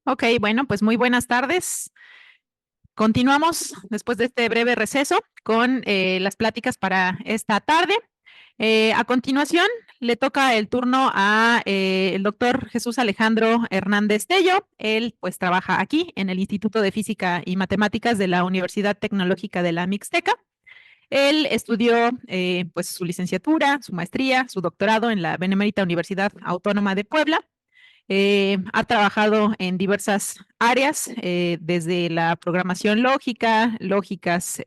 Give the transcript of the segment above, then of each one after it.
Ok, bueno, pues muy buenas tardes. Continuamos después de este breve receso con las pláticas para esta tarde. A continuación, le toca el turno a el doctor Jesús Alejandro Hernández Tello. Él pues trabaja aquí en el Instituto de Física y Matemáticas de la Universidad Tecnológica de la Mixteca. Él estudió pues su licenciatura, su maestría, su doctorado en la Benemérita Universidad Autónoma de Puebla. Ha trabajado en diversas áreas, desde la programación lógica, lógicas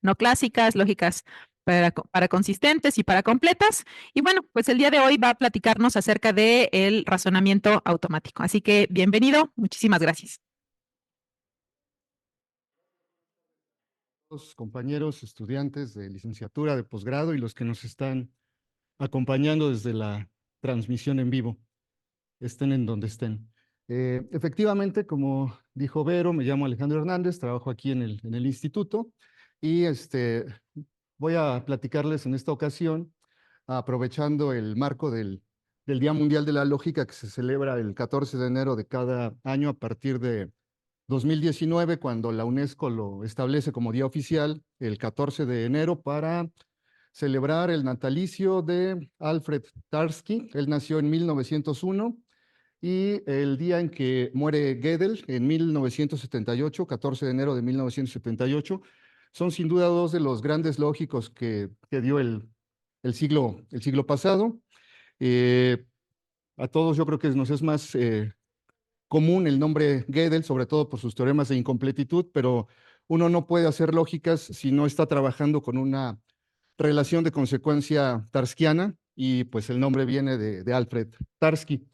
no clásicas, lógicas para consistentes y para completas. Y bueno, pues el día de hoy va a platicarnos acerca del razonamiento automático. Así que bienvenido, muchísimas gracias. Los compañeros estudiantes de licenciatura, de posgrado y los que nos están acompañando desde la transmisión en vivo, estén en donde estén. Efectivamente, como dijo Vero, me llamo Alejandro Hernández, trabajo aquí en el instituto y voy a platicarles en esta ocasión, aprovechando el marco del Día Mundial de la Lógica que se celebra el 14 de enero de cada año a partir de 2019, cuando la UNESCO lo establece como día oficial, el 14 de enero, para celebrar el natalicio de Alfred Tarski. Él nació en 1901 y el día en que muere Gödel, en 1978, 14 de enero de 1978, son sin duda dos de los grandes lógicos que dio el siglo pasado. Eh, a todos yo creo que nos es más común el nombre Gödel, sobre todo por sus teoremas de incompletitud, pero uno no puede hacer lógicas si no está trabajando con una relación de consecuencia tarskiana, y pues el nombre viene de Alfred Tarski.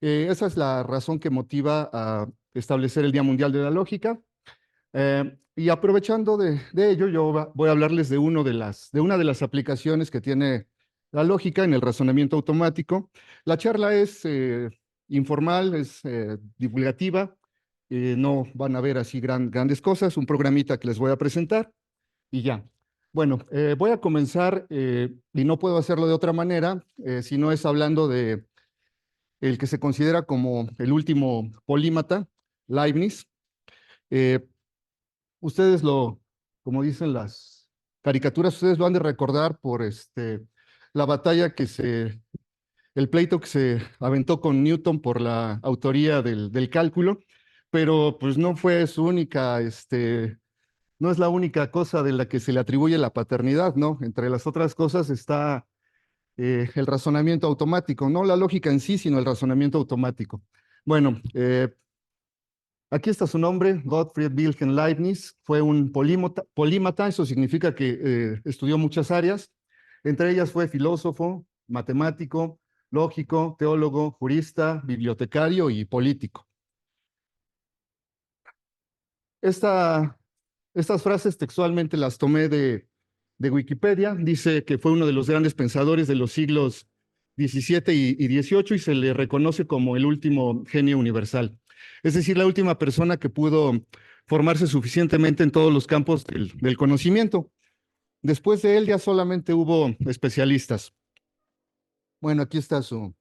Esa es la razón que motiva a establecer el Día Mundial de la Lógica. Y aprovechando de ello, yo voy a hablarles de una de las aplicaciones que tiene la lógica en el razonamiento automático. La charla es informal, es divulgativa, no van a ver así grandes cosas, un programita que les voy a presentar y ya. Bueno, voy a comenzar, y no puedo hacerlo de otra manera, si no es hablando de el que se considera como el último polímata, Leibniz. Eh, Ustedes como dicen las caricaturas, ustedes lo han de recordar por la batalla el pleito que se aventó con Newton por la autoría del cálculo, pero pues no fue su única, no es la única cosa de la que se le atribuye la paternidad, ¿no? Entre las otras cosas está el razonamiento automático, no la lógica en sí, sino el razonamiento automático. Bueno, aquí está su nombre: Gottfried Wilhelm Leibniz. Fue un polímata, eso significa que estudió muchas áreas. Entre ellas fue filósofo, matemático, lógico, teólogo, jurista, bibliotecario y político. Esta, estas frases textualmente las tomé de Wikipedia. Dice que fue uno de los grandes pensadores de los siglos XVII y XVIII y se le reconoce como el último genio universal. Es decir, la última persona que pudo formarse suficientemente en todos los campos del conocimiento. Después de él ya solamente hubo especialistas. Bueno, aquí está su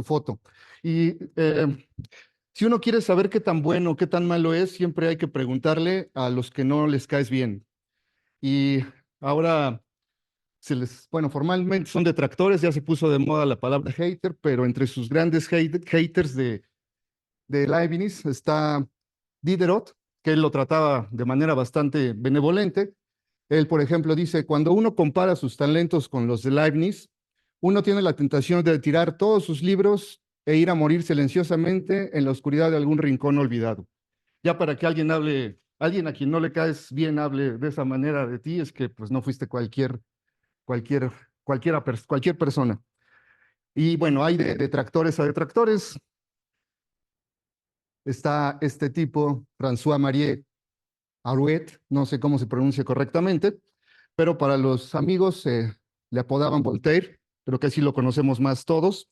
foto. Y si uno quiere saber qué tan bueno o qué tan malo es, siempre hay que preguntarle a los que no les caes bien. Y ahora bueno, formalmente son detractores, ya se puso de moda la palabra hater, pero entre sus grandes haters de Leibniz está Diderot, que él lo trataba de manera bastante benevolente. Él, por ejemplo, dice: cuando uno compara sus talentos con los de Leibniz, uno tiene la tentación de tirar todos sus libros e ir a morir silenciosamente en la oscuridad de algún rincón olvidado. Ya para que alguien a quien no le caes bien hable de esa manera de ti, es que pues no fuiste cualquier, cualquier persona. Y bueno, hay de detractores a detractores. Está este tipo, François-Marie Arouet, no sé cómo se pronuncia correctamente, pero para los amigos le apodaban Voltaire, creo que así lo conocemos más todos.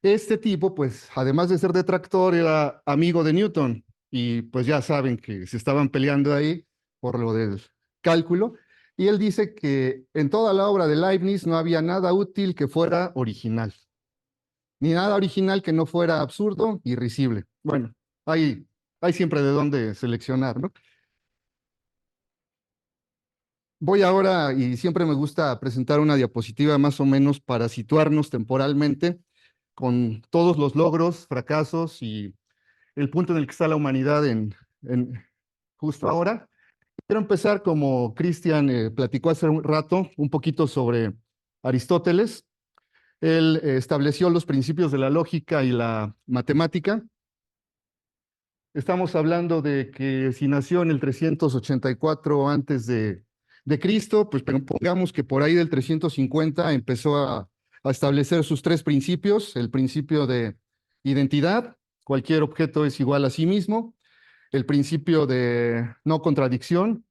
Este tipo, pues, además de ser detractor, era amigo de Newton, y pues ya saben que se estaban peleando ahí por lo del cálculo, y él dice que en toda la obra de Leibniz no había nada útil que fuera original, ni nada original que no fuera absurdo y risible. Bueno, hay siempre de dónde seleccionar, ¿no? Voy ahora, y siempre me gusta presentar una diapositiva más o menos para situarnos temporalmente con todos los logros, fracasos y el punto en el que está la humanidad justo ahora. Quiero empezar como Cristian platicó hace un rato, un poquito sobre Aristóteles. Él estableció los principios de la lógica y la matemática. Estamos hablando de que si nació en el 384 antes de Cristo, pues pero pongamos que por ahí del 350 empezó a establecer sus tres principios: el principio de identidad, cualquier objeto es igual a sí mismo; el principio de no contradicción,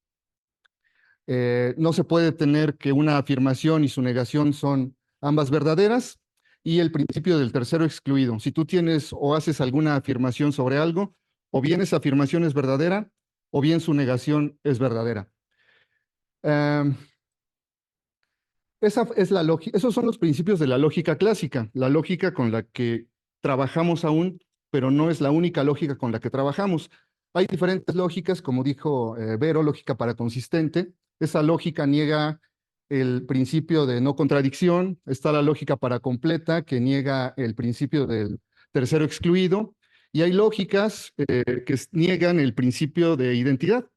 no se puede tener que una afirmación y su negación son ambas verdaderas; y el principio del tercero excluido. Si tú tienes o haces alguna afirmación sobre algo, o bien esa afirmación es verdadera, o bien su negación es verdadera. Um, esa es la lógica, esos son los principios de la lógica clásica, la lógica con la que trabajamos aún, pero no es la única lógica con la que trabajamos. Hay diferentes lógicas, como dijo Vero, lógica paraconsistente. Esa lógica niega el principio de no contradicción. Está la lógica paracompleta, que niega el principio del tercero excluido. Y hay lógicas que niegan el principio de identidad.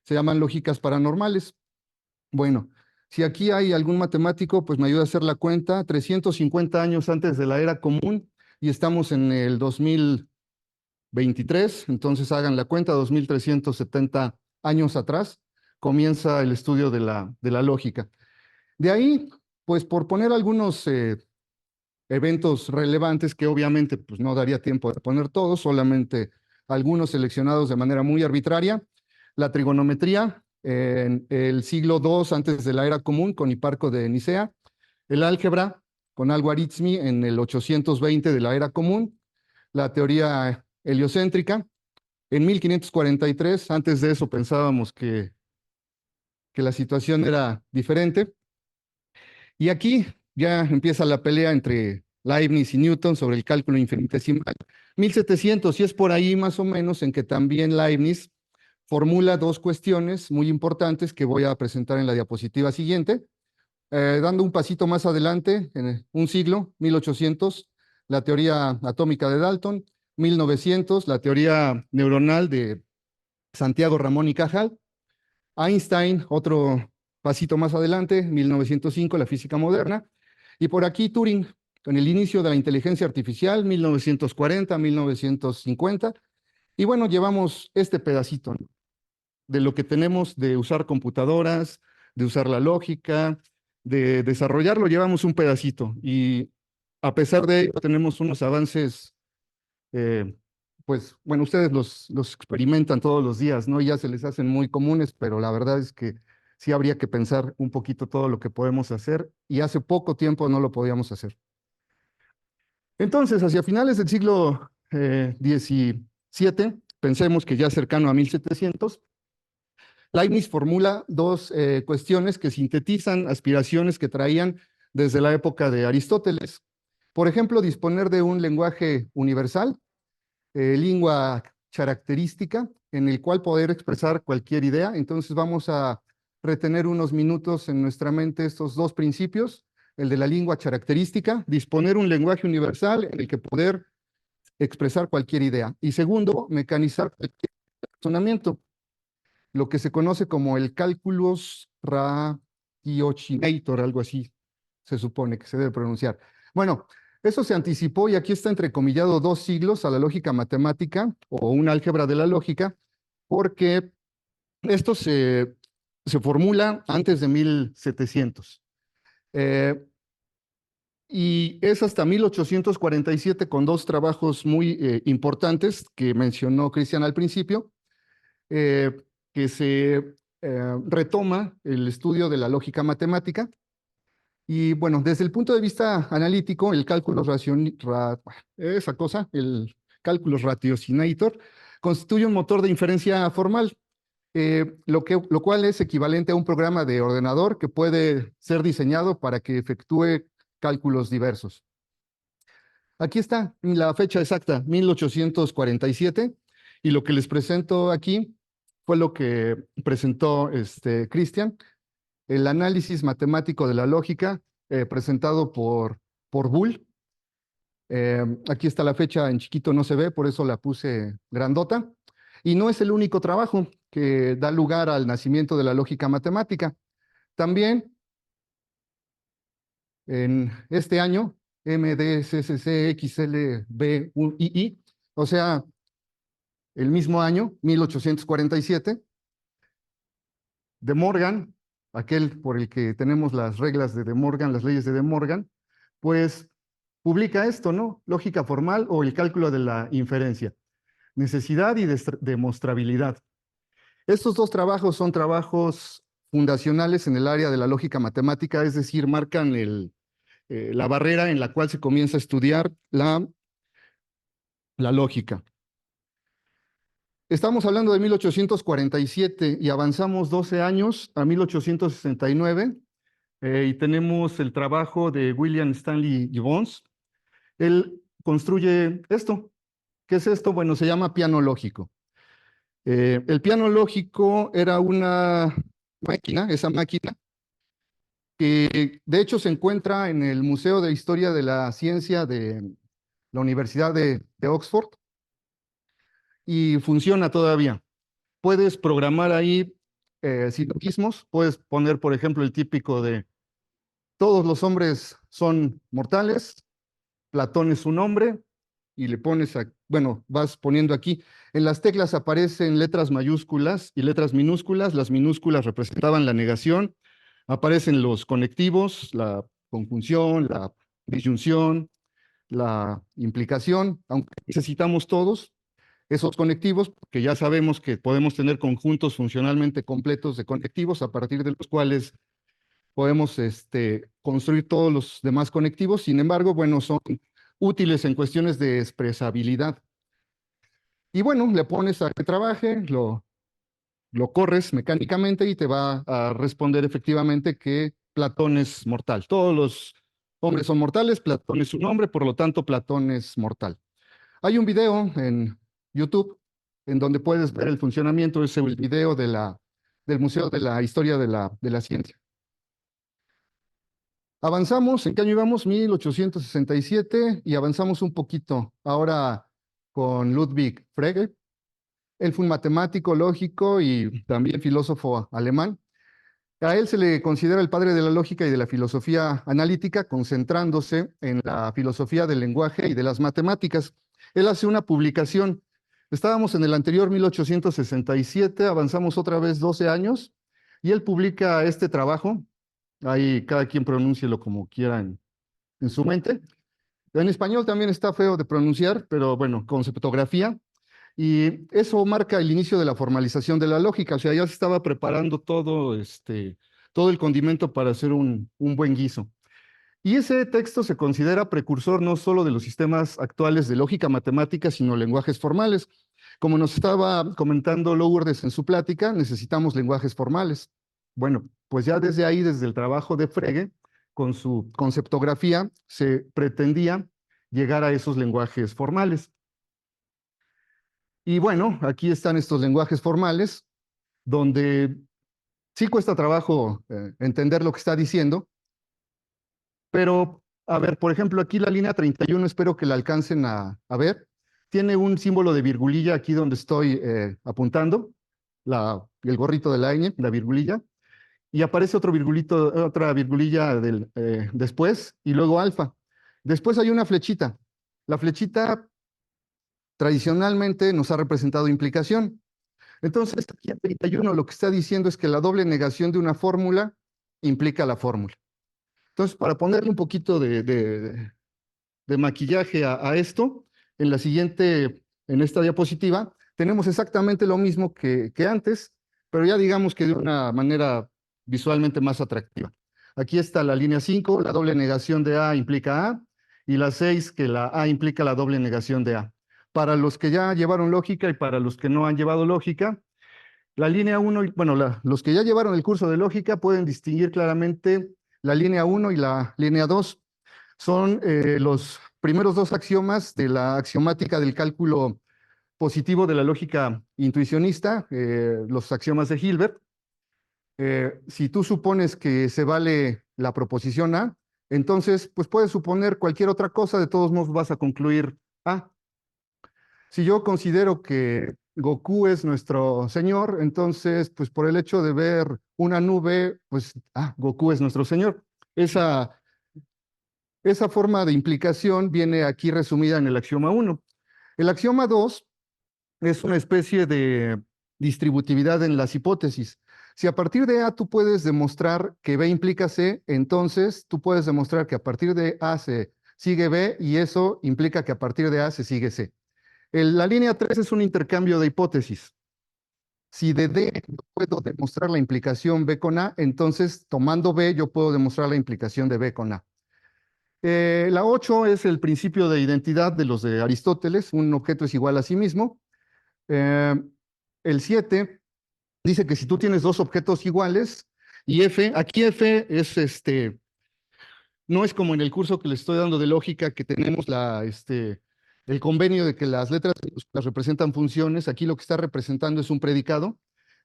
Se llaman lógicas paranormales. Bueno, si aquí hay algún matemático, pues me ayuda a hacer la cuenta. 350 años antes de la era común y estamos en el 2023, entonces hagan la cuenta, 2370 años atrás comienza el estudio de la lógica. De ahí, pues por poner algunos eventos relevantes que obviamente pues no daría tiempo de poner todos, solamente algunos seleccionados de manera muy arbitraria: la trigonometría en el siglo II antes de la era común con Hiparco de Nicea; el álgebra con Al-Khwarizmi en el 820 de la era común; la teoría heliocéntrica en 1543. Antes de eso pensábamos que la situación era diferente. Y aquí ya empieza la pelea entre Leibniz y Newton sobre el cálculo infinitesimal. 1700, y es por ahí más o menos en que también Leibniz formula dos cuestiones muy importantes que voy a presentar en la diapositiva siguiente. Dando un pasito más adelante, en un siglo, 1800, la teoría atómica de Dalton; 1900, la teoría neuronal de Santiago Ramón y Cajal; Einstein, otro pasito más adelante, 1905, la física moderna; y por aquí Turing, con el inicio de la inteligencia artificial, 1940, 1950. Y bueno, llevamos este pedacito, ¿no?, de lo que tenemos de usar computadoras, de usar la lógica, de desarrollarlo, llevamos un pedacito. Y a pesar de ello, tenemos unos avances, eh, pues bueno, ustedes los experimentan todos los días, ¿no? Ya se les hacen muy comunes, pero la verdad es que sí habría que pensar un poquito todo lo que podemos hacer, y hace poco tiempo no lo podíamos hacer. Entonces, hacia finales del siglo XVII, pensemos que ya cercano a 1700, Leibniz formula dos cuestiones que sintetizan aspiraciones que traían desde la época de Aristóteles. Por ejemplo, disponer de un lenguaje universal, lengua característica, en el cual poder expresar cualquier idea. Entonces vamos a retener unos minutos en nuestra mente estos dos principios: el de la lengua característica, disponer un lenguaje universal en el que poder expresar cualquier idea; y segundo, mecanizar cualquier razonamiento, lo que se conoce como el calculus ratiocinator, algo así se supone que se debe pronunciar. Bueno, eso se anticipó, y aquí está entrecomillado 2 siglos a la lógica matemática o un álgebra de la lógica, porque esto se formula antes de 1700. Y es hasta 1847 con 2 trabajos muy importantes que mencionó Cristian al principio, que se retoma el estudio de la lógica matemática. Y bueno, desde el punto de vista analítico, el cálculo el cálculo ratiocinator constituye un motor de inferencia formal, lo cual es equivalente a un programa de ordenador que puede ser diseñado para que efectúe cálculos diversos. Aquí está la fecha exacta, 1847. Y lo que les presento aquí fue lo que presentó Cristian, el análisis matemático de la lógica presentado por Bull. Aquí está la fecha, en chiquito no se ve, por eso la puse grandota. Y no es el único trabajo que da lugar al nacimiento de la lógica matemática. También en este año, MDCCXLBI, o sea, el mismo año, 1847, De Morgan, aquel por el que tenemos las reglas de De Morgan, las leyes de De Morgan, pues publica esto, ¿no? Lógica formal o el cálculo de la inferencia, necesidad y demostrabilidad. Estos dos trabajos son trabajos fundacionales en el área de la lógica matemática, es decir, marcan la barrera en la cual se comienza a estudiar la lógica. Estamos hablando de 1847 y avanzamos 12 años a 1869 y tenemos el trabajo de William Stanley Gibbons. Él construye esto. ¿Qué es esto? Bueno, se llama piano lógico. El piano lógico era una máquina, esa máquina, que de hecho se encuentra en el Museo de Historia de la Ciencia de la Universidad de Oxford y funciona todavía. Puedes programar ahí silogismos, puedes poner, por ejemplo, el típico de todos los hombres son mortales, Platón es un hombre, y le pones, bueno, vas poniendo aquí, en las teclas aparecen letras mayúsculas y letras minúsculas, las minúsculas representaban la negación, aparecen los conectivos, la conjunción, la disyunción, la implicación, aunque necesitamos todos esos conectivos, que ya sabemos que podemos tener conjuntos funcionalmente completos de conectivos a partir de los cuales podemos construir todos los demás conectivos. Sin embargo, bueno, son útiles en cuestiones de expresabilidad. Y bueno, le pones a que trabaje, lo corres mecánicamente y te va a responder efectivamente que Platón es mortal. Todos los hombres son mortales, Platón es un hombre, por lo tanto Platón es mortal. Hay un video en YouTube en donde puedes ver el funcionamiento, es el video del Museo de la Historia de la Ciencia. Avanzamos, ¿en qué año íbamos? 1867 y avanzamos un poquito ahora con Ludwig Frege. Él fue un matemático, lógico y también filósofo alemán. A él se le considera el padre de la lógica y de la filosofía analítica, concentrándose en la filosofía del lenguaje y de las matemáticas. Él hace una publicación. Estábamos en el anterior 1867, avanzamos otra vez 12 años, y él publica este trabajo. Ahí cada quien pronúncielo como quiera en su mente. En español también está feo de pronunciar, pero bueno, conceptografía. Y eso marca el inicio de la formalización de la lógica. O sea, ya se estaba preparando todo el condimento para hacer un buen guiso. Y ese texto se considera precursor no solo de los sistemas actuales de lógica matemática, sino lenguajes formales. Como nos estaba comentando Lourdes en su plática, necesitamos lenguajes formales. Bueno, pues ya desde ahí, desde el trabajo de Frege, con su conceptografía, se pretendía llegar a esos lenguajes formales. Y bueno, aquí están estos lenguajes formales, donde sí cuesta trabajo entender lo que está diciendo, pero, a ver, por ejemplo, aquí la línea 31, espero que la alcancen a ver, tiene un símbolo de virgulilla aquí donde estoy apuntando, el gorrito de la ñ, la virgulilla, y aparece otro virgulito, otra virgulilla después, y luego alfa. Después hay una flechita. La flechita tradicionalmente nos ha representado implicación. Entonces, aquí en 31 lo que está diciendo es que la doble negación de una fórmula implica la fórmula. Entonces, para ponerle un poquito de maquillaje a esto, en esta diapositiva, tenemos exactamente lo mismo que antes, pero ya digamos que de una manera visualmente más atractiva. Aquí está la línea 5, la doble negación de A implica A, y la 6, que la A implica la doble negación de A. Para los que ya llevaron lógica y para los que no han llevado lógica, la línea 1, bueno, los que ya llevaron el curso de lógica pueden distinguir claramente la línea 1 y la línea 2. Son los primeros dos axiomas de la axiomática del cálculo positivo de la lógica intuicionista, los axiomas de Hilbert. Si tú supones que se vale la proposición A, entonces pues puedes suponer cualquier otra cosa, de todos modos vas a concluir A. Si yo considero que Goku es nuestro señor, entonces pues por el hecho de ver una nube, pues Goku es nuestro señor. Esa forma de implicación viene aquí resumida en el axioma 1. El axioma 2 es una especie de distributividad en las hipótesis. Si a partir de A tú puedes demostrar que B implica C, entonces tú puedes demostrar que a partir de A se sigue B y eso implica que a partir de A se sigue C. La línea 3 es un intercambio de hipótesis. Si de D yo puedo demostrar la implicación B con A, entonces tomando B yo puedo demostrar la implicación de B con A. La 8 es el principio de identidad de los de Aristóteles, un objeto es igual a sí mismo. El 7 dice que si tú tienes dos objetos iguales y F, aquí F es no es como en el curso que les estoy dando de lógica que tenemos el convenio de que las letras las representan funciones, aquí lo que está representando es un predicado,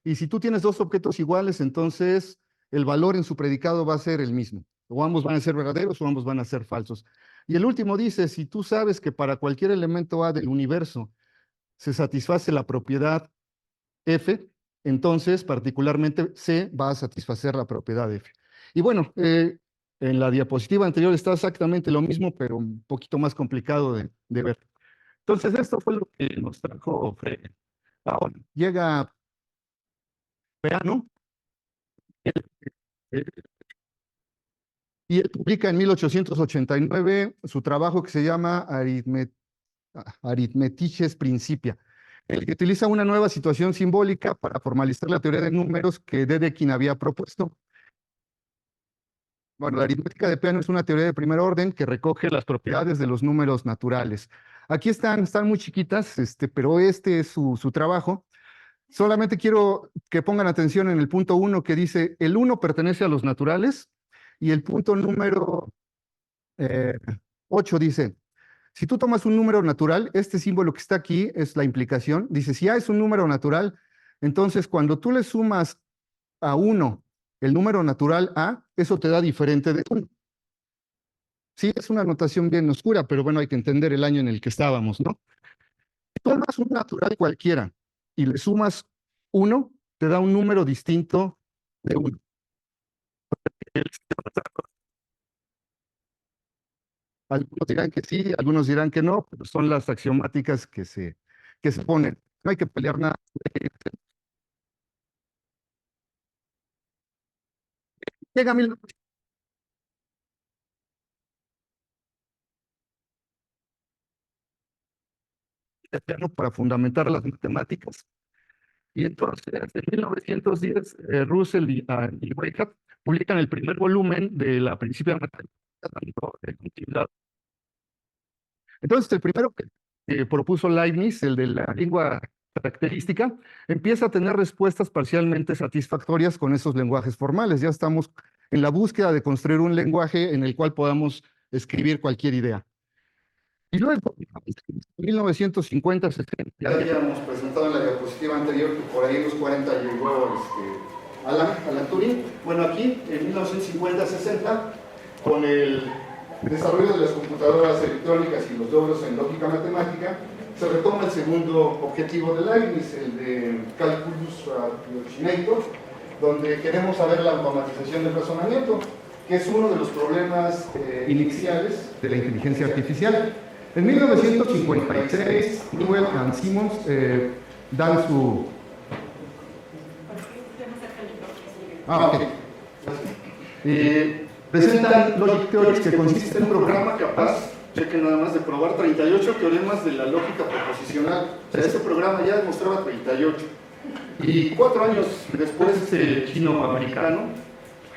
y si tú tienes dos objetos iguales, entonces el valor en su predicado va a ser el mismo, o ambos van a ser verdaderos o ambos van a ser falsos. Y el último dice, si tú sabes que para cualquier elemento A del universo se satisface la propiedad F, entonces particularmente C va a satisfacer la propiedad F. Y bueno, en la diapositiva anterior está exactamente lo mismo, pero un poquito más complicado de ver. Entonces, esto fue lo que nos trajo Frege. Ahora, llega Peano, y él publica en 1889 su trabajo que se llama Arithmetices Principia, el que utiliza una nueva situación simbólica para formalizar la teoría de números que Dedekind había propuesto. Bueno, la aritmética de Peano es una teoría de primer orden que recoge las propiedades de los números naturales. Aquí están muy chiquitas, pero este es su trabajo. Solamente quiero que pongan atención en el punto 1 que dice, el 1 pertenece a los naturales, y el punto número 8 dice, si tú tomas un número natural, este símbolo que está aquí es la implicación, dice, si A es un número natural, entonces cuando tú le sumas a 1 el número natural A, eso te da diferente de 1. Sí, es una notación bien oscura, pero bueno, hay que entender el año en el que estábamos, ¿no? Si tomas un natural cualquiera y le sumas 1, te da un número distinto de 1. Algunos dirán que sí, algunos dirán que no, pero son las axiomáticas que se ponen. No hay que pelear nada. Llega para fundamentar las matemáticas. Y entonces, en 1910, Russell y Weikart publican el primer volumen de la Principia de Matemáticas de continuidad. Entonces, el primero que propuso Leibniz, el de la lengua característica, empieza a tener respuestas parcialmente satisfactorias con esos lenguajes formales. Ya estamos en la búsqueda de construir un lenguaje en el cual podamos escribir cualquier idea. Y luego, en 1950-60, ya habíamos presentado en la diapositiva anterior que por ahí en los 40 llegó Alan Turing. Bueno, aquí en 1950-60, con el desarrollo de las computadoras electrónicas y los logros en lógica matemática, se retoma el segundo objetivo de Leibniz, el de Calculus Ratiocinator, donde queremos saber la automatización del razonamiento, que es uno de los problemas iniciales de la inteligencia artificial. En 1956, Newell y Simons dan su... ok. Presentan Logic Theories, que consiste en un programa capaz, chequen nada más, de probar 38 teoremas de la lógica proposicional. O sea, ese programa ya demostraba 38. Y 4 años después, el chino-americano,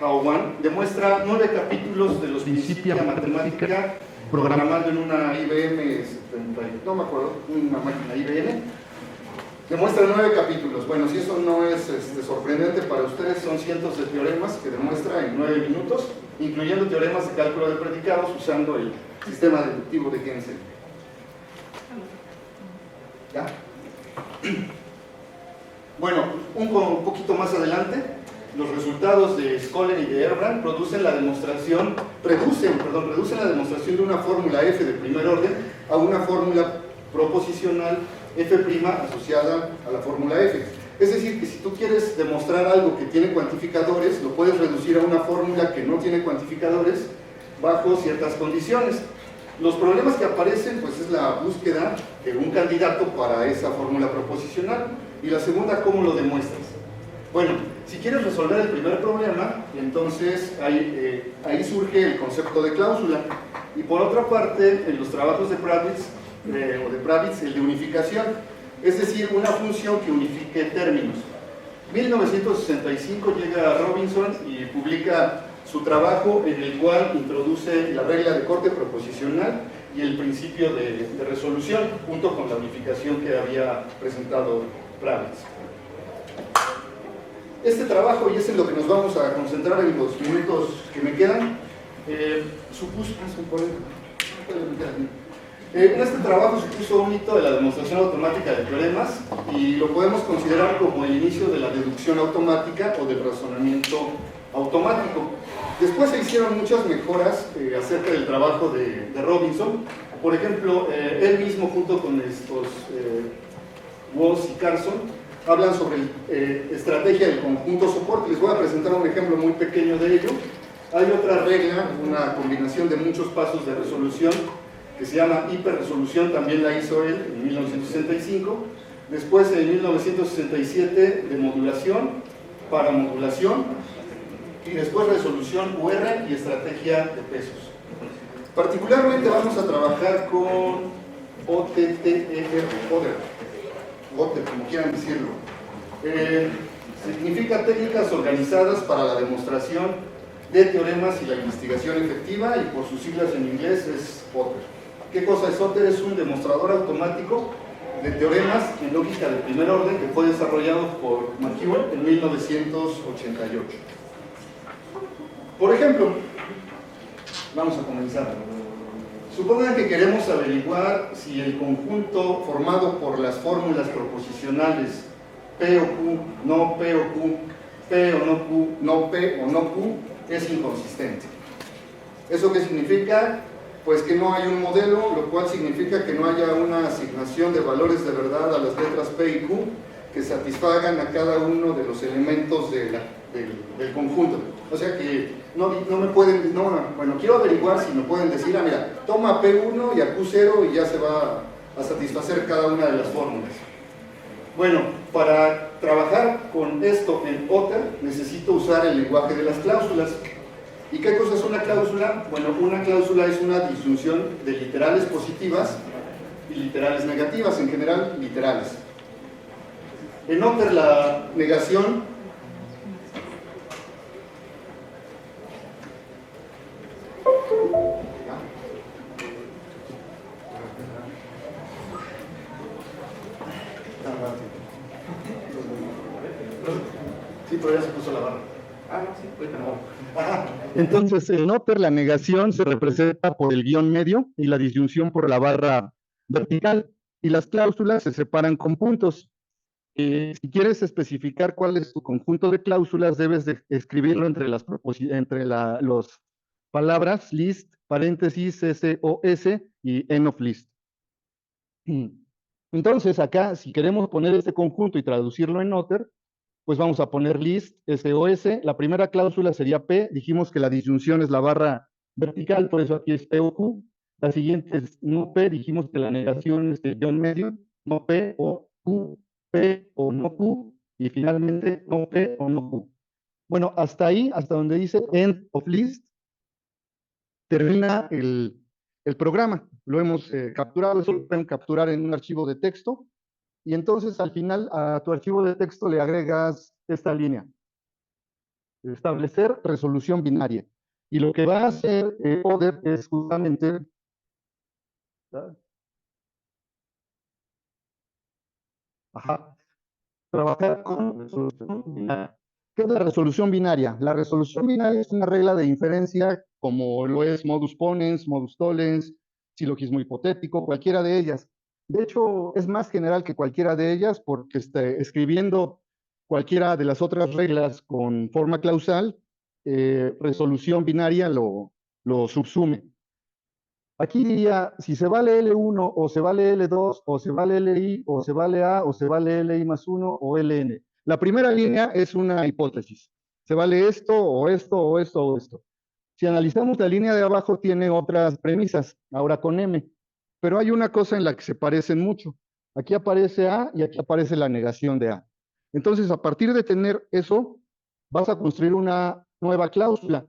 Hao Wan, demuestra 9 capítulos de los Principia Mathematica programando en una IBM, no me acuerdo, una máquina IBM. Demuestra 9 capítulos. Bueno, si eso no es sorprendente para ustedes, son cientos de teoremas que demuestra en 9 minutos, incluyendo teoremas de cálculo de predicados usando el sistema deductivo de Gensen. ¿Ya? Bueno, un poquito más adelante, los resultados de Scholen y de Herbrand reducen la demostración de una fórmula f de primer orden a una fórmula proposicional f' asociada a la fórmula f. Es decir, que si tú quieres demostrar algo que tiene cuantificadores, lo puedes reducir a una fórmula que no tiene cuantificadores bajo ciertas condiciones. Los problemas que aparecen, pues, es la búsqueda de un candidato para esa fórmula proposicional. Y la segunda, ¿cómo lo demuestras? Bueno, si quieres resolver el primer problema, entonces ahí surge el concepto de cláusula. Y por otra parte, en los trabajos de Pravitz, el de unificación, es decir, una función que unifique términos. 1965 llega Robinson y publica su trabajo en el cual introduce la regla de corte proposicional y el principio de resolución, junto con la unificación que había presentado Pravitz. Este trabajo, y es en lo que nos vamos a concentrar en los minutos que me quedan, en este trabajo supuso un hito de la demostración automática de teoremas y lo podemos considerar como el inicio de la deducción automática o del razonamiento automático. Después se hicieron muchas mejoras acerca del trabajo de Robinson. Por ejemplo, él mismo junto con estos Walsh y Carson hablan sobre estrategia del conjunto soporte. Les voy a presentar un ejemplo muy pequeño de ello. Hay otra regla, una combinación de muchos pasos de resolución que se llama hiperresolución, también la hizo él en 1965. Después en 1967 de modulación, paramodulación, y después resolución UR y estrategia de pesos. Particularmente vamos a trabajar con OTTER, OTTER, como quieran decirlo. Significa técnicas organizadas para la demostración de teoremas y la investigación efectiva, y por sus siglas en inglés es OTTER. ¿Qué cosa es OTTER? Es un demostrador automático de teoremas en lógica de primer orden que fue desarrollado por McEwen en 1988. Por ejemplo, vamos a comenzar. Supongan que queremos averiguar si el conjunto formado por las fórmulas proposicionales P o Q, no P o Q, P o no Q, no P o no Q es inconsistente. ¿Eso qué significa? Pues que no hay un modelo, lo cual significa que no haya una asignación de valores de verdad a las letras P y Q que satisfagan a cada uno de los elementos del conjunto. O sea que no me pueden, bueno, quiero averiguar si me pueden decir, mira, toma P1 y a Q0 y ya se va a satisfacer cada una de las fórmulas. Bueno, para trabajar con esto en OTTER necesito usar el lenguaje de las cláusulas. ¿Y qué cosa es una cláusula? Bueno, una cláusula es una disyunción de literales positivas y literales negativas, en general literales. En OTTER la negación sí, pero ya se puso la barra. Sí, ahorita no. Entonces, en OTTER la negación se representa por el guión medio y la disyunción por la barra vertical, y las cláusulas se separan con puntos. Si quieres especificar cuál es tu conjunto de cláusulas, debes de escribirlo entre las palabras list, paréntesis, SOS y end of list. Entonces, acá, si queremos poner este conjunto y traducirlo en OTTER, pues vamos a poner list, SOS. La primera cláusula sería P. Dijimos que la disyunción es la barra vertical, por eso aquí es P o Q. La siguiente es no P. Dijimos que la negación es el guión medio, no P o Q, P o no Q. Y finalmente no P o no Q. Bueno, hasta ahí, hasta donde dice end of list, termina el programa. Lo hemos capturado, eso lo pueden capturar en un archivo de texto. Y entonces al final a tu archivo de texto le agregas esta línea. Establecer resolución binaria. Y lo que va a hacer OTTER es justamente trabajar con resolución binaria. ¿Qué es la resolución binaria? La resolución binaria es una regla de inferencia como lo es modus ponens, modus tollens, silogismo hipotético, cualquiera de ellas. De hecho, es más general que cualquiera de ellas porque escribiendo cualquiera de las otras reglas con forma clausal, resolución binaria lo subsume. Aquí diría, si se vale L1 o se vale L2 o se vale LI o se vale A o se vale LI más 1 o LN. La primera línea es una hipótesis. Se vale esto o esto o esto o esto. Si analizamos la línea de abajo, tiene otras premisas, ahora con M. Pero hay una cosa en la que se parecen mucho. Aquí aparece A y aquí aparece la negación de A. Entonces, a partir de tener eso, vas a construir una nueva cláusula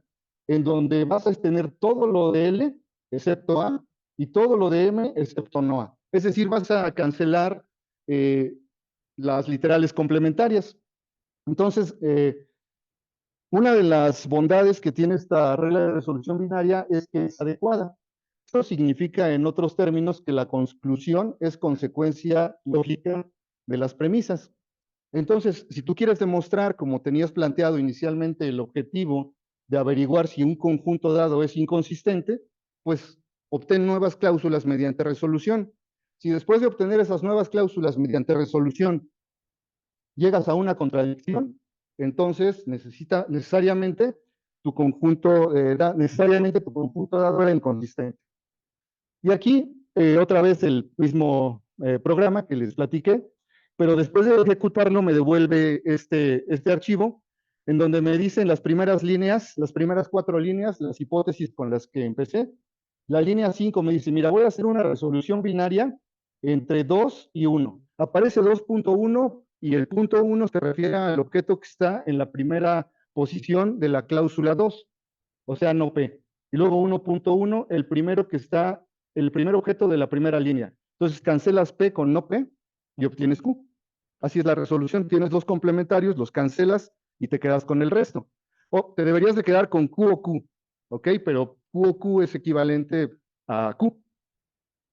en donde vas a tener todo lo de L excepto A y todo lo de M excepto no A. Es decir, vas a cancelar eh, las literales complementarias. Entonces, una de las bondades que tiene esta regla de resolución binaria es que es adecuada. Esto significa, en otros términos, que la conclusión es consecuencia lógica de las premisas. Entonces, si tú quieres demostrar, como tenías planteado inicialmente, el objetivo de averiguar si un conjunto dado es inconsistente, pues obtén nuevas cláusulas mediante resolución. Si después de obtener esas nuevas cláusulas mediante resolución llegas a una contradicción, entonces necesariamente necesariamente tu conjunto dado era inconsistente. Y aquí, otra vez el mismo programa que les platiqué, pero después de ejecutarlo me devuelve este archivo en donde me dicen las primeras líneas, las primeras 4 líneas, las hipótesis con las que empecé. La línea 5 me dice, mira, voy a hacer una resolución binaria entre 2 y 1. Aparece 2.1 y el punto 1 se refiere al objeto que está en la primera posición de la cláusula 2, o sea, no P. Y luego 1.1, el primer objeto de la primera línea. Entonces cancelas P con no P y obtienes Q. Así es la resolución. Tienes dos complementarios, los cancelas y te quedas con el resto. O te deberías de quedar con Q o Q, ¿ok? Pero Q o Q es equivalente a Q.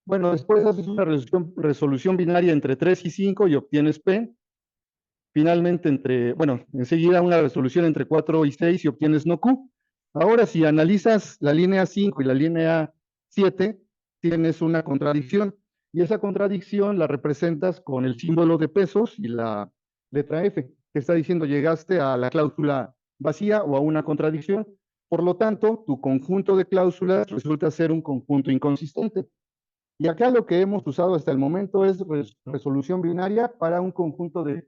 Bueno, después haces una resolución binaria entre 3 y 5 y obtienes P. Finalmente, enseguida una resolución entre 4 y 6 y obtienes no Q. Ahora, si analizas la línea 5 y la línea 7, tienes una contradicción. Y esa contradicción la representas con el símbolo de pesos y la letra F, que está diciendo llegaste a la cláusula vacía o a una contradicción. Por lo tanto, tu conjunto de cláusulas resulta ser un conjunto inconsistente. Y acá lo que hemos usado hasta el momento es resolución binaria para un conjunto de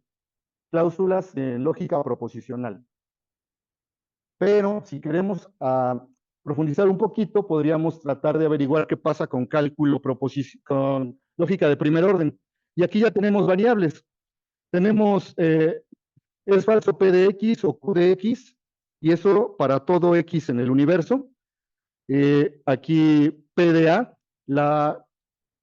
cláusulas de lógica proposicional. Pero si queremos profundizar un poquito, podríamos tratar de averiguar qué pasa con con lógica de primer orden. Y aquí ya tenemos variables. Tenemos, es falso P de X o Q de X, y eso para todo X en el universo. Aquí P de A,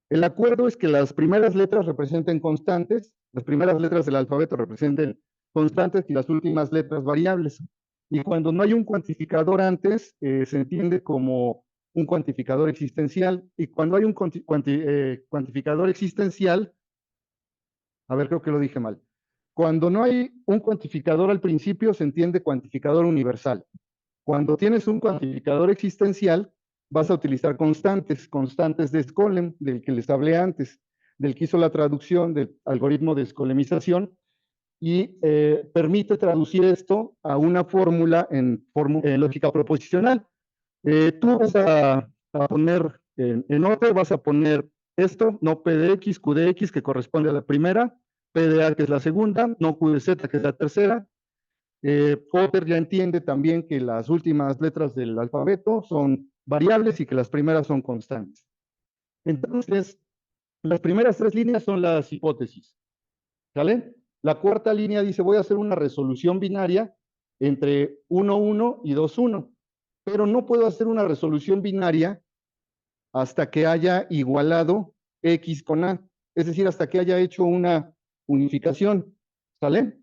el acuerdo es que las primeras letras representen constantes, las primeras letras del alfabeto representen constantes y las últimas letras variables. Y cuando no hay un cuantificador antes, se entiende como un cuantificador existencial. Y cuando hay un cuantificador existencial, a ver, creo que lo dije mal. Cuando no hay un cuantificador al principio, se entiende cuantificador universal. Cuando tienes un cuantificador existencial, vas a utilizar constantes de Skolem, del que les hablé antes, del que hizo la traducción del algoritmo de escolemización, y permite traducir esto a una fórmula en lógica proposicional. Tú vas a poner en orden, vas a poner esto, no P de X, Q de X, que corresponde a la primera, P de A, que es la segunda, no Q de Z, que es la tercera. Popper ya entiende también que las últimas letras del alfabeto son variables y que las primeras son constantes. Entonces, las primeras 3 líneas son las hipótesis, ¿sale? La cuarta línea dice, voy a hacer una resolución binaria entre 1, 1 y 2, 1, pero no puedo hacer una resolución binaria hasta que haya igualado X con A, es decir, hasta que haya hecho una unificación, ¿sale?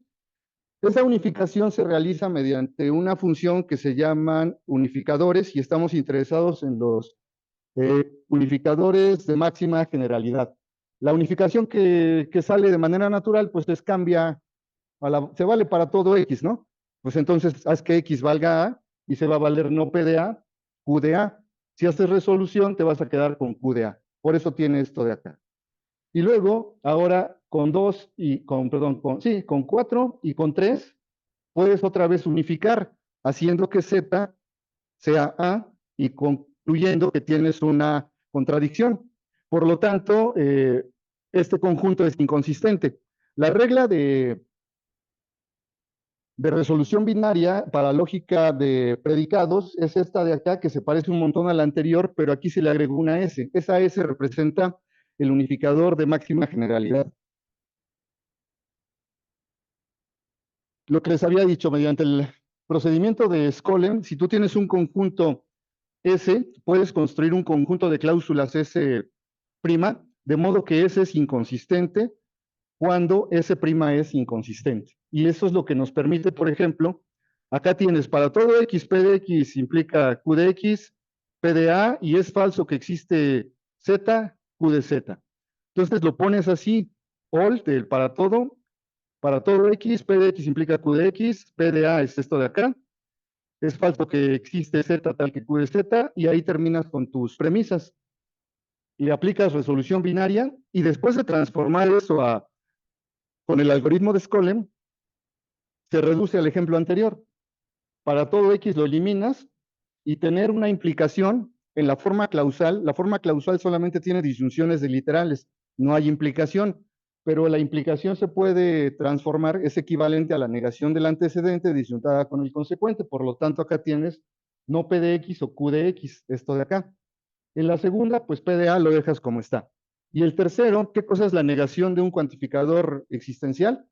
Esa unificación se realiza mediante una función que se llaman unificadores y estamos interesados en los unificadores de máxima generalidad. La unificación que sale de manera natural, pues se vale para todo X, ¿no? Pues entonces haz que X valga A y se va a valer no P de A, Q de A. Si haces resolución, te vas a quedar con Q de A. Por eso tiene esto de acá. Y luego, ahora con 2 y perdón, con 4 y con 3, puedes otra vez unificar, haciendo que Z sea A y concluyendo que tienes una contradicción. Por lo tanto, este conjunto es inconsistente. La regla de resolución binaria para lógica de predicados es esta de acá, que se parece un montón a la anterior, pero aquí se le agregó una S. Esa S representa el unificador de máxima generalidad. Lo que les había dicho, mediante el procedimiento de Skolem, si tú tienes un conjunto S, puedes construir un conjunto de cláusulas S', de modo que S es inconsistente cuando S' es inconsistente. Y eso es lo que nos permite, por ejemplo, acá tienes para todo X, P de X implica Q de X, P de A, y es falso que existe Z, Q de Z. Entonces lo pones así, all, para todo X, P de X implica Q de X, P de A es esto de acá, es falso que existe Z tal que Q de Z, y ahí terminas con tus premisas. Y aplicas resolución binaria, y después de transformar eso con el algoritmo de Skolem, se reduce al ejemplo anterior. Para todo X lo eliminas, y tener una implicación en la forma clausal solamente tiene disyunciones de literales, no hay implicación, pero la implicación se puede transformar, es equivalente a la negación del antecedente disyuntada con el consecuente, por lo tanto acá tienes no P de X o Q de X, esto de acá. En la segunda, pues P de A lo dejas como está. Y el tercero, ¿qué cosa es la negación de un cuantificador existencial?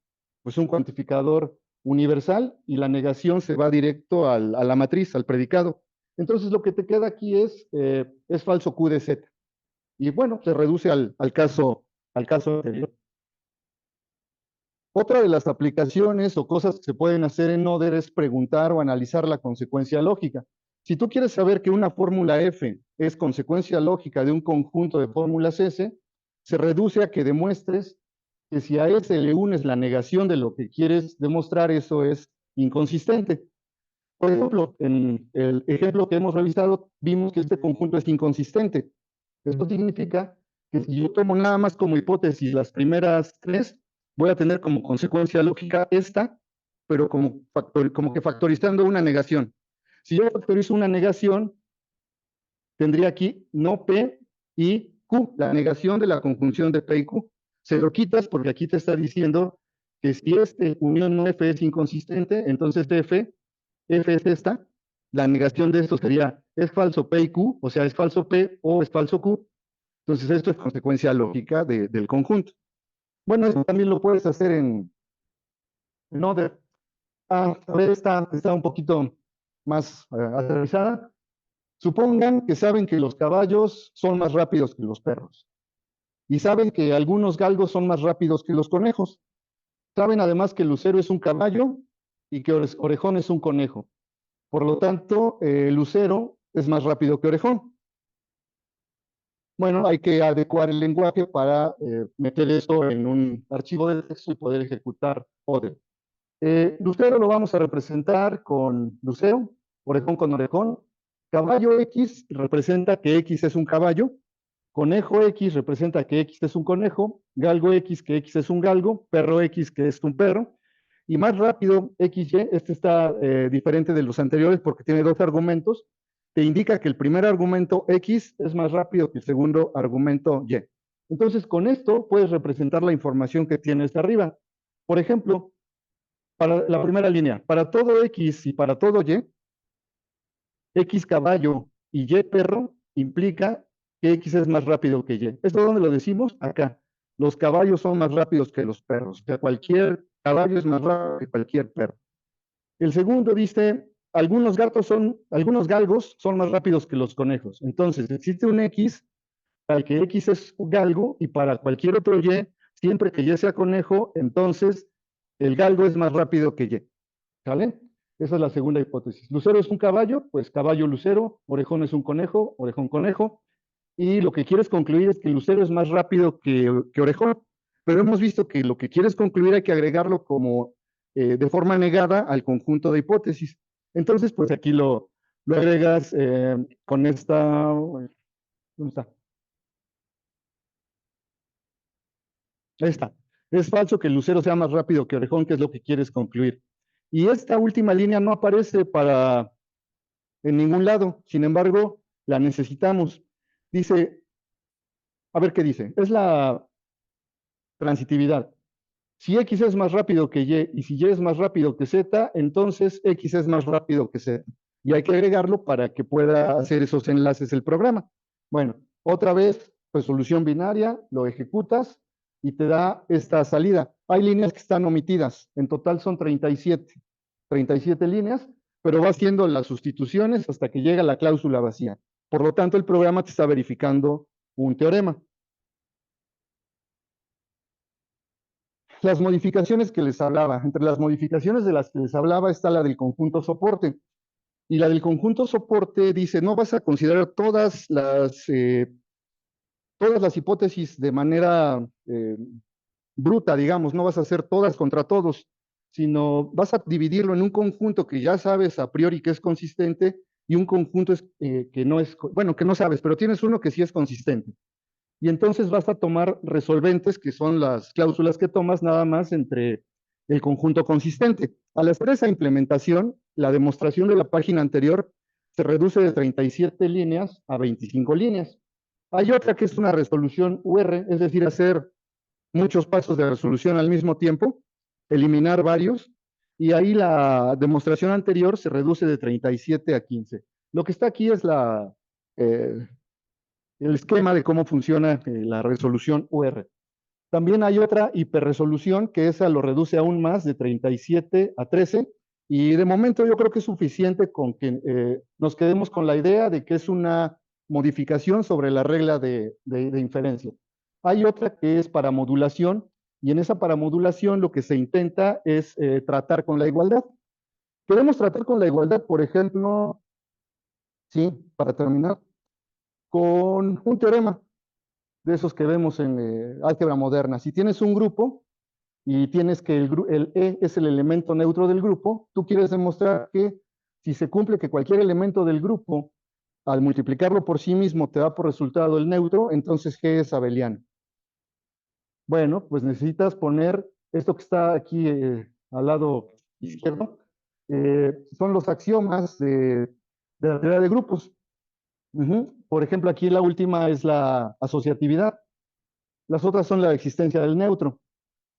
Pues un cuantificador universal, y la negación se va directo a la matriz, al predicado. Entonces lo que te queda aquí es falso Q de Z. Y bueno, se reduce al caso anterior. Otra de las aplicaciones o cosas que se pueden hacer en Noder es preguntar o analizar la consecuencia lógica. Si tú quieres saber que una fórmula F es consecuencia lógica de un conjunto de fórmulas S, se reduce a que demuestres que si a S le unes la negación de lo que quieres demostrar, eso es inconsistente. Por ejemplo, en el ejemplo que hemos revisado, vimos que este conjunto es inconsistente. Esto significa que si yo tomo nada más como hipótesis las primeras tres, voy a tener como consecuencia lógica esta, pero como que factorizando una negación. Si yo factorizo una negación, tendría aquí no P y Q, la negación de la conjunción de P y Q. Se lo quitas porque aquí te está diciendo que si este unión no F es inconsistente, entonces F es esta. La negación de esto sería, es falso P y Q, o sea, es falso P o es falso Q. Entonces esto es consecuencia lógica del conjunto. Bueno, eso también lo puedes hacer en Other. A ver, está un poquito más aterrizada. Supongan que saben que los caballos son más rápidos que los perros. Y saben que algunos galgos son más rápidos que los conejos. Saben además que Lucero es un caballo y que Orejón es un conejo. Por lo tanto, Lucero es más rápido que Orejón. Bueno, hay que adecuar el lenguaje para meter eso en un archivo de texto y poder ejecutar ODE. Lucero lo vamos a representar con Lucero, orejón con orejón. Caballo X representa que X es un caballo. Conejo X representa que X es un conejo. Galgo X que X es un galgo. Perro X que es un perro. Y más rápido XY, este está diferente de los anteriores porque tiene dos argumentos. Te indica que el primer argumento X es más rápido que el segundo argumento Y. Entonces, con esto puedes representar la información que tienes arriba. Por ejemplo, para la primera línea, para todo X y para todo Y, X caballo y Y perro implica que X es más rápido que Y. ¿Esto dónde lo decimos? Acá. Los caballos son más rápidos que los perros. O sea, cualquier caballo es más rápido que cualquier perro. El segundo dice, algunos galgos son más rápidos que los conejos. Entonces, existe un X para que X es un galgo y para cualquier otro Y, siempre que Y sea conejo, entonces el galgo es más rápido que Y. ¿Sale? Esa es la segunda hipótesis. Lucero es un caballo, pues caballo lucero, orejón es un conejo, orejón conejo. Y lo que quieres concluir es que Lucero es más rápido que orejón. Pero hemos visto que lo que quieres concluir hay que agregarlo como de forma negada al conjunto de hipótesis. Entonces, pues aquí lo agregas con esta. ¿Dónde está? Ahí está. Es falso que el lucero sea más rápido que Orejón, que es lo que quieres concluir. Y esta última línea no aparece en ningún lado. Sin embargo, la necesitamos. Dice, a ver qué dice. Es la transitividad. Si X es más rápido que Y y si Y es más rápido que Z, entonces X es más rápido que Z. Y hay que agregarlo para que pueda hacer esos enlaces el programa. Bueno, otra vez, resolución binaria, lo ejecutas y te da esta salida. Hay líneas que están omitidas. En total son 37 líneas, pero va haciendo las sustituciones hasta que llega la cláusula vacía. Por lo tanto, el programa te está verificando un teorema. Las modificaciones que les hablaba, entre las modificaciones de las que les hablaba está la del conjunto soporte. Y la del conjunto soporte dice, no vas a considerar todas las hipótesis de manera bruta, digamos, no vas a hacer todas contra todos, sino vas a dividirlo en un conjunto que ya sabes a priori que es consistente y un conjunto que no es, bueno, que no sabes, pero tienes uno que sí es consistente. Y entonces vas a tomar resolventes, que son las cláusulas que tomas nada más entre el conjunto consistente. Al hacer esa implementación, la demostración de la página anterior se reduce de 37 líneas a 25 líneas. Hay otra que es una resolución UR, es decir, hacer muchos pasos de resolución al mismo tiempo, eliminar varios, y ahí la demostración anterior se reduce de 37 a 15. Lo que está aquí es el esquema de cómo funciona la resolución UR. También hay otra hiperresolución que esa lo reduce aún más de 37 a 13 y de momento yo creo que es suficiente con que nos quedemos con la idea de que es una modificación sobre la regla de inferencia. Hay otra que es para modulación y en esa paramodulación lo que se intenta es tratar con la igualdad. Queremos tratar con la igualdad, por ejemplo, sí, para terminar, con un teorema de esos que vemos en álgebra moderna. Si tienes un grupo y tienes que el E es el elemento neutro del grupo, tú quieres demostrar que si se cumple que cualquier elemento del grupo, al multiplicarlo por sí mismo, te da por resultado el neutro, entonces G es abeliano. Bueno, pues necesitas poner esto que está aquí al lado izquierdo, son los axiomas de la teoría de grupos. Por ejemplo, aquí la última es la asociatividad. Las otras son la existencia del neutro.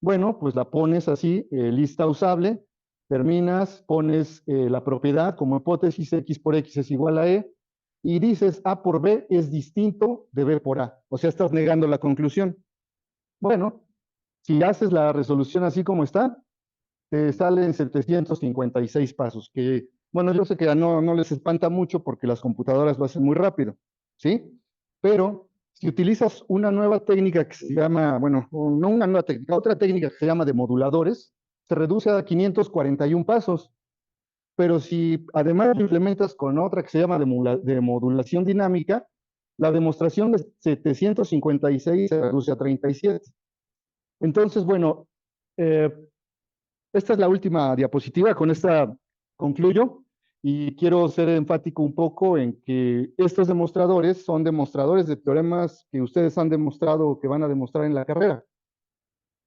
Bueno, pues la pones así, lista usable, terminas, pones la propiedad como hipótesis X por X es igual a E, y dices A por B es distinto de B por A. O sea, estás negando la conclusión. Bueno, si haces la resolución así como está, te salen 756 pasos, que, bueno, yo sé que no les espanta mucho porque las computadoras lo hacen muy rápido, ¿sí? Pero si utilizas una nueva técnica que se llama, bueno, no una nueva técnica, otra técnica que se llama de moduladores, se reduce a 541 pasos. Pero si además lo implementas con otra que se llama de modulación dinámica, la demostración de 756 se reduce a 37. Entonces, bueno, esta es la última diapositiva, con esta concluyo y quiero ser enfático un poco en que estos demostradores son demostradores de teoremas que ustedes han demostrado o que van a demostrar en la carrera,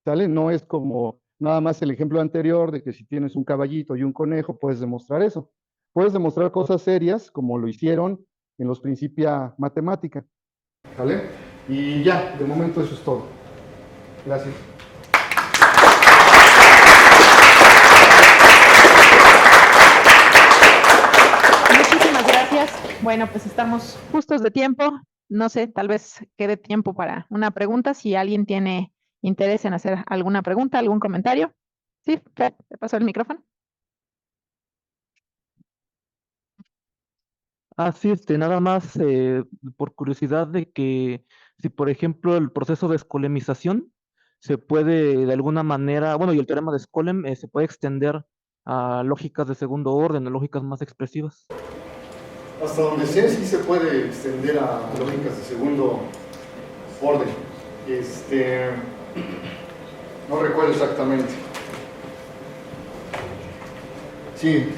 ¿sale? No es como nada más el ejemplo anterior de que si tienes un caballito y un conejo puedes demostrar eso. Puedes demostrar cosas serias como lo hicieron en los Principia Matemática, ¿sale? Y ya, de momento eso es todo. Gracias. Bueno, pues estamos justos de tiempo. No sé, tal vez quede tiempo para una pregunta. Si alguien tiene interés en hacer alguna pregunta, algún comentario. Sí, Fer, te paso el micrófono. Sí, nada más por curiosidad de que si, por ejemplo, el proceso de escolemización se puede de alguna manera, bueno, y el teorema de Skolem se puede extender a lógicas de segundo orden, a lógicas más expresivas. Hasta donde sé, sí se puede extender a lógicas de segundo orden. No recuerdo exactamente. Sí,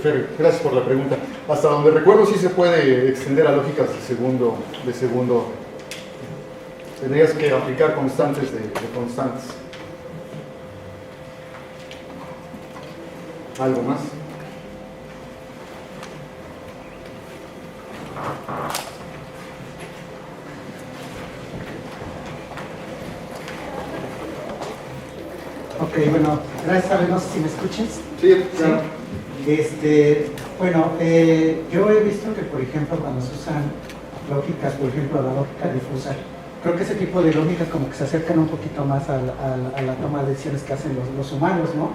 Fer, gracias por la pregunta. Hasta donde recuerdo sí se puede extender a lógicas de segundo orden. Tendrías que aplicar constantes de constantes. ¿Algo más? Ok, bueno, gracias, a ver, no sé si me escuchas. Sí, claro. Bueno, yo he visto que, por ejemplo, cuando se usan lógicas, por ejemplo, la lógica difusa, creo que ese tipo de lógicas como que se acercan un poquito más a la toma de decisiones que hacen los humanos, ¿no?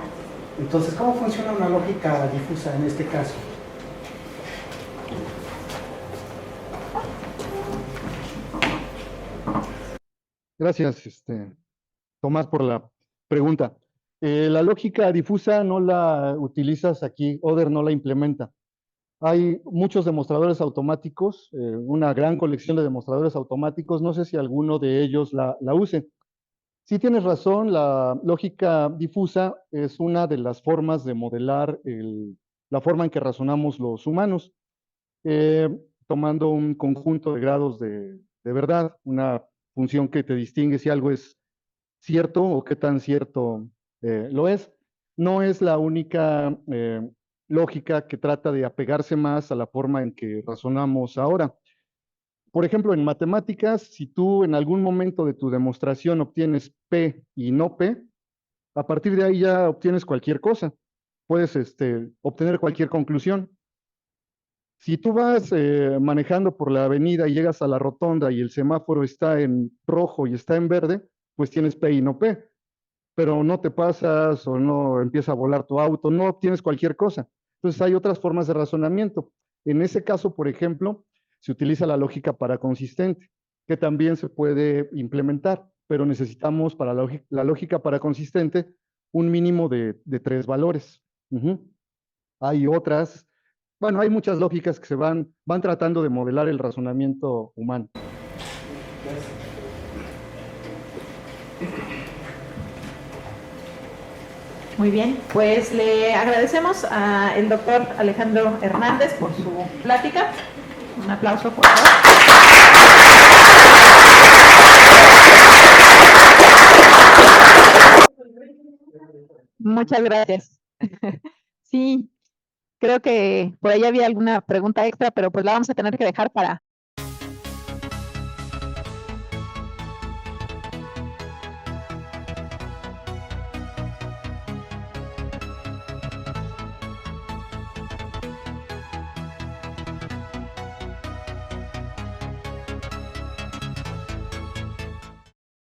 Entonces, ¿cómo funciona una lógica difusa en este caso? Gracias, Tomás, por la pregunta. La lógica difusa no la utilizas aquí, Oder no la implementa. Hay muchos demostradores automáticos, una gran colección de demostradores automáticos, no sé si alguno de ellos la use. Sí tienes razón, la lógica difusa es una de las formas de modelar la forma en que razonamos los humanos, eh, tomando un conjunto de grados de verdad, una función que te distingue si algo es cierto o qué tan cierto lo es. No es la única lógica que trata de apegarse más a la forma en que razonamos ahora. Por ejemplo, en matemáticas, si tú en algún momento de tu demostración obtienes P y no P, a partir de ahí ya obtienes cualquier cosa. Puedes obtener cualquier conclusión. Si tú vas manejando por la avenida y llegas a la rotonda y el semáforo está en rojo y está en verde, pues tienes P y no P, pero no te pasas o no empieza a volar tu auto, no obtienes cualquier cosa. Entonces hay otras formas de razonamiento. En ese caso, por ejemplo, se utiliza la lógica para consistente, que también se puede implementar, pero necesitamos para la lógica para consistente un mínimo de 3 valores. Hay otras, bueno, hay muchas lógicas que van tratando de modelar el razonamiento humano. Muy bien, pues le agradecemos al doctor Alejandro Hernández por su plática. Un aplauso, por favor. Muchas gracias. Sí, creo que por ahí había alguna pregunta extra, pero pues la vamos a tener que dejar para